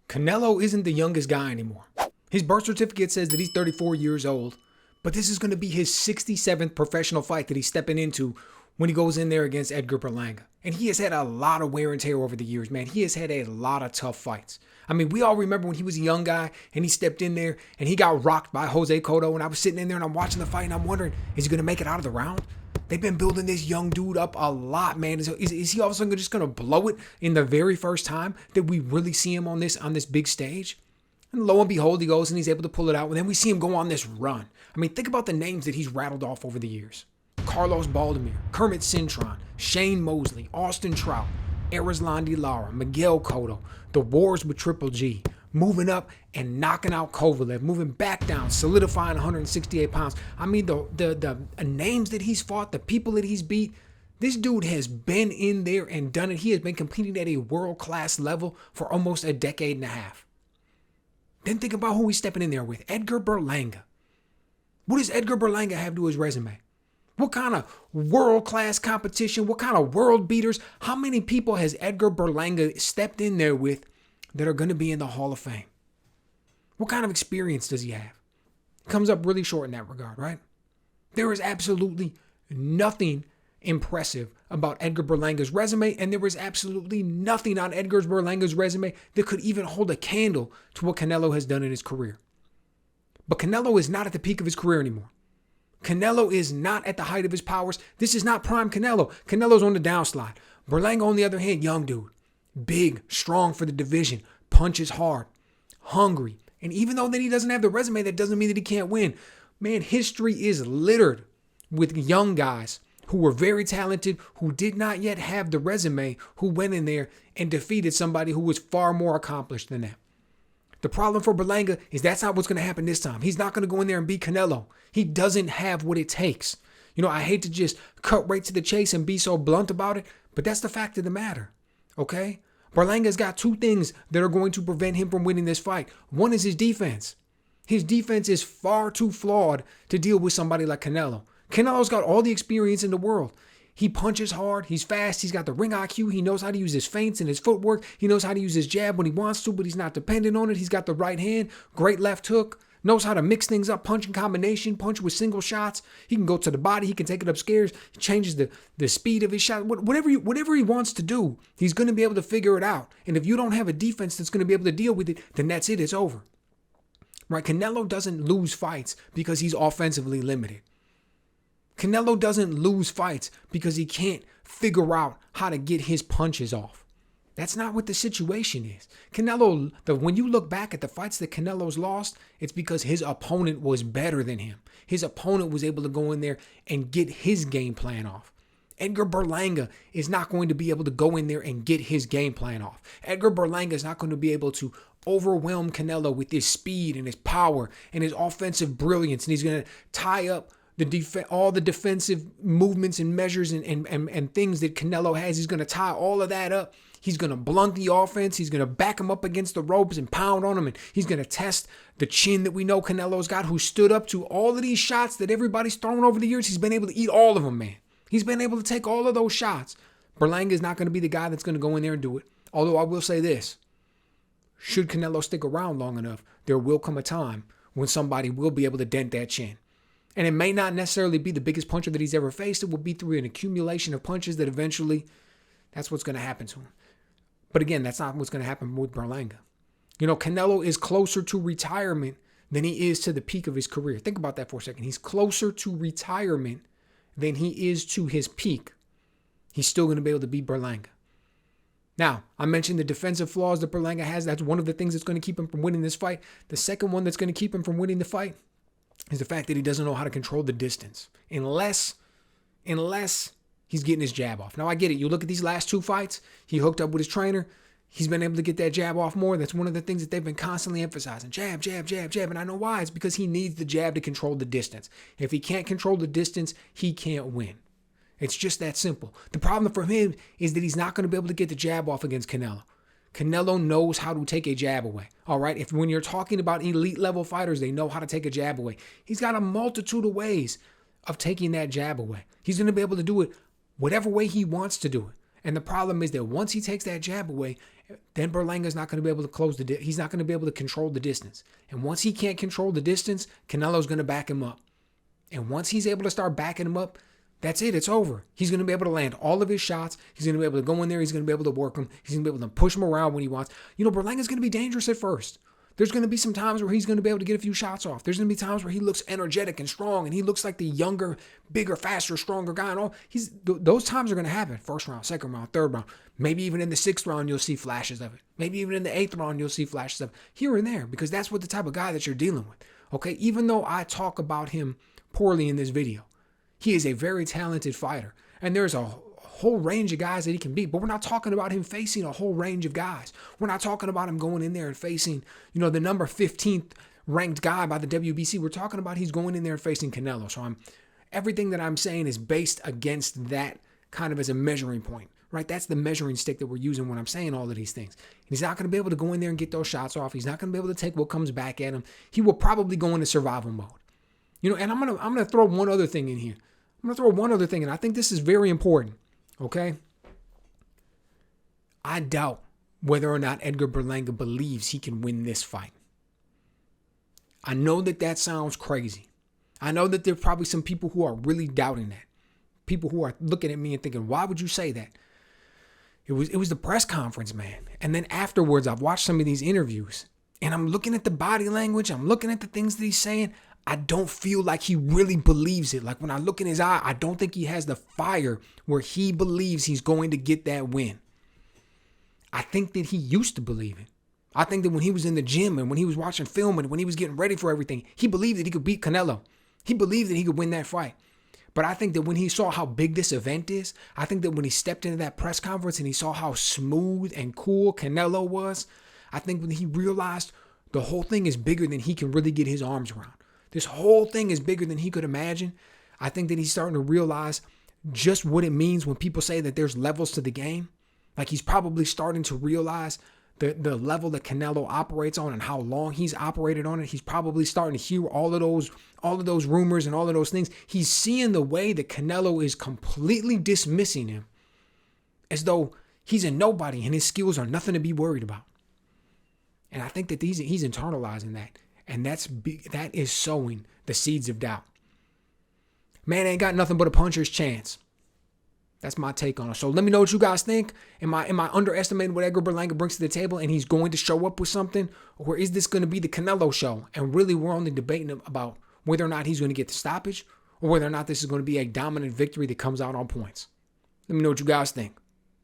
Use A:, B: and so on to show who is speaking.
A: Canelo isn't the youngest guy anymore. His birth certificate says that he's 34 years old, but this is going to be his 67th professional fight that he's stepping into when he goes in there against Edgar Berlanga. And he has had a lot of wear and tear over the years, man. He has had a lot of tough fights. I mean, we all remember when he was a young guy and he stepped in there and he got rocked by Jose Cotto, and I was sitting in there and I'm watching the fight and I'm wondering, is he going to make it out of the round? They've been building this young dude up a lot, man. Is he all of a sudden just going to blow it in the very first time that we really see him on this big stage? And lo and behold, he goes and he's able to pull it out. And then we see him go on this run. I mean, think about the names that he's rattled off over the years. Carlos Baldomir, Kermit Cintron, Shane Mosley, Austin Trout, Erislandy Lara, Miguel Cotto, the wars with Triple G, moving up and knocking out Kovalev, moving back down, solidifying 168 pounds. I mean, the names that he's fought, the people that he's beat, this dude has been in there and done it. He has been competing at a world-class level for almost a decade and a half. Then think about who he's stepping in there with. Edgar Berlanga. What does Edgar Berlanga have to his resume? What kind of world-class competition? What kind of world beaters? How many people has Edgar Berlanga stepped in there with that are going to be in the Hall of Fame? What kind of experience does he have? Comes up really short in that regard, right? There is absolutely nothing impressive about Edgar Berlanga's resume, and there is absolutely nothing on Edgar Berlanga's resume that could even hold a candle to what Canelo has done in his career. But Canelo is not at the peak of his career anymore. Canelo is not at the height of his powers. This is not prime Canelo. Canelo's on the downslide. Berlanga, on the other hand, young dude. Big, strong for the division, punches hard, hungry. And even though that he doesn't have the resume, that doesn't mean that he can't win. Man, history is littered with young guys who were very talented, who did not yet have the resume, who went in there and defeated somebody who was far more accomplished than them. The problem for Berlanga is that's not what's going to happen this time. He's not going to go in there and beat Canelo. He doesn't have what it takes. You know, I hate to just cut right to the chase and be so blunt about it, but that's the fact of the matter, okay? Berlanga's got two things that are going to prevent him from winning this fight. One is his defense. His defense is far too flawed to deal with somebody like Canelo. Canelo's got all the experience in the world. He punches hard. He's fast. He's got the ring IQ. He knows how to use his feints and his footwork. He knows how to use his jab when he wants to, but he's not dependent on it. He's got the right hand, great left hook, knows how to mix things up, punch in combination, punch with single shots. He can go to the body. He can take it upstairs. He changes the speed of his shot. Whatever he wants to do, he's going to be able to figure it out. And if you don't have a defense that's going to be able to deal with it, then that's it. It's over. Right? Canelo doesn't lose fights because he's offensively limited. Canelo doesn't lose fights because he can't figure out how to get his punches off. That's not what the situation is. Canelo, when you look back at the fights that Canelo's lost, it's because his opponent was better than him. His opponent was able to go in there and get his game plan off. Edgar Berlanga is not going to be able to go in there and get his game plan off. Edgar Berlanga is not going to be able to overwhelm Canelo with his speed and his power and his offensive brilliance. And he's going to tie up all the defensive movements and measures and things that Canelo has. He's going to tie all of that up. He's going to blunt the offense. He's going to back him up against the ropes and pound on him. And he's going to test the chin that we know Canelo's got, who stood up to all of these shots that everybody's thrown over the years. He's been able to eat all of them, man. He's been able to take all of those shots. Berlanga is not going to be the guy that's going to go in there and do it. Although I will say this. Should Canelo stick around long enough, there will come a time when somebody will be able to dent that chin. And it may not necessarily be the biggest puncher that he's ever faced. It will be through an accumulation of punches that eventually that's what's going to happen to him. But again, that's not what's going to happen with Berlanga. You know, Canelo is closer to retirement than he is to the peak of his career. Think about that for a second. He's closer to retirement than he is to his peak. He's still going to be able to beat Berlanga. Now, I mentioned the defensive flaws that Berlanga has. That's one of the things that's going to keep him from winning this fight. The second one that's going to keep him from winning the fight is the fact that he doesn't know how to control the distance. Unless he's getting his jab off. Now, I get it. You look at these last two fights, he hooked up with his trainer. He's been able to get that jab off more. That's one of the things that they've been constantly emphasizing. Jab, jab, jab, jab. And I know why. It's because he needs the jab to control the distance. If he can't control the distance, he can't win. It's just that simple. The problem for him is that he's not going to be able to get the jab off against Canelo. Canelo knows how to take a jab away. All right. When you're talking about elite level fighters, they know how to take a jab away. He's got a multitude of ways of taking that jab away. He's going to be able to do it whatever way he wants to do it. And the problem is that once he takes that jab away, then Berlanga's not going to be able to he's not going to be able to control the distance. And once he can't control the distance, Canelo's going to back him up. And once he's able to start backing him up, that's it. It's over. He's going to be able to land all of his shots. He's going to be able to go in there. He's going to be able to work him. He's going to be able to push him around when he wants. Berlanga's going to be dangerous at first. There's going to be some times where he's going to be able to get a few shots off. There's going to be times where he looks energetic and strong, and he looks like the younger, bigger, faster, stronger guy. And all those times are going to happen. First round, second round, third round. Maybe even in the sixth round, you'll see flashes of it. Maybe even in the eighth round, you'll see flashes of it here and there, because that's what the type of guy that you're dealing with. Okay, even though I talk about him poorly in this video, he is a very talented fighter, and there's a whole range of guys that he can beat, but we're not talking about him facing a whole range of guys. We're not talking about him going in there and facing, the number 15th ranked guy by the WBC. We're talking about he's going in there and facing Canelo. So everything that I'm saying is based against that kind of as a measuring point, right? That's the measuring stick that we're using when I'm saying all of these things. He's not going to be able to go in there and get those shots off. He's not going to be able to take what comes back at him. He will probably go into survival mode. And I'm gonna throw one other thing in here. I'm gonna throw one other thing, and I think this is very important. Okay? I doubt whether or not Edgar Berlanga believes he can win this fight. I know that sounds crazy. I know that there are probably some people who are really doubting that. People who are looking at me and thinking, why would you say that? It was the press conference, man. And then afterwards, I've watched some of these interviews, and I'm looking at the body language. I'm looking at the things that he's saying. I don't feel like he really believes it. Like when I look in his eye, I don't think he has the fire where he believes he's going to get that win. I think that he used to believe it. I think that when he was in the gym and when he was watching film and when he was getting ready for everything, he believed that he could beat Canelo. He believed that he could win that fight. But I think that when he saw how big this event is, I think that when he stepped into that press conference and he saw how smooth and cool Canelo was, I think when he realized the whole thing is bigger than he can really get his arms around. This whole thing is bigger than he could imagine. I think that he's starting to realize just what it means when people say that there's levels to the game. Like he's probably starting to realize the level that Canelo operates on and how long he's operated on it. He's probably starting to hear all of those rumors and all of those things. He's seeing the way that Canelo is completely dismissing him as though he's a nobody and his skills are nothing to be worried about. And I think that he's internalizing that. And that is sowing the seeds of doubt. Man ain't got nothing but a puncher's chance. That's my take on it. So let me know what you guys think. Am I underestimating what Edgar Berlanga brings to the table and he's going to show up with something? Or is this going to be the Canelo show? And really we're only debating about whether or not he's going to get the stoppage or whether or not this is going to be a dominant victory that comes out on points. Let me know what you guys think.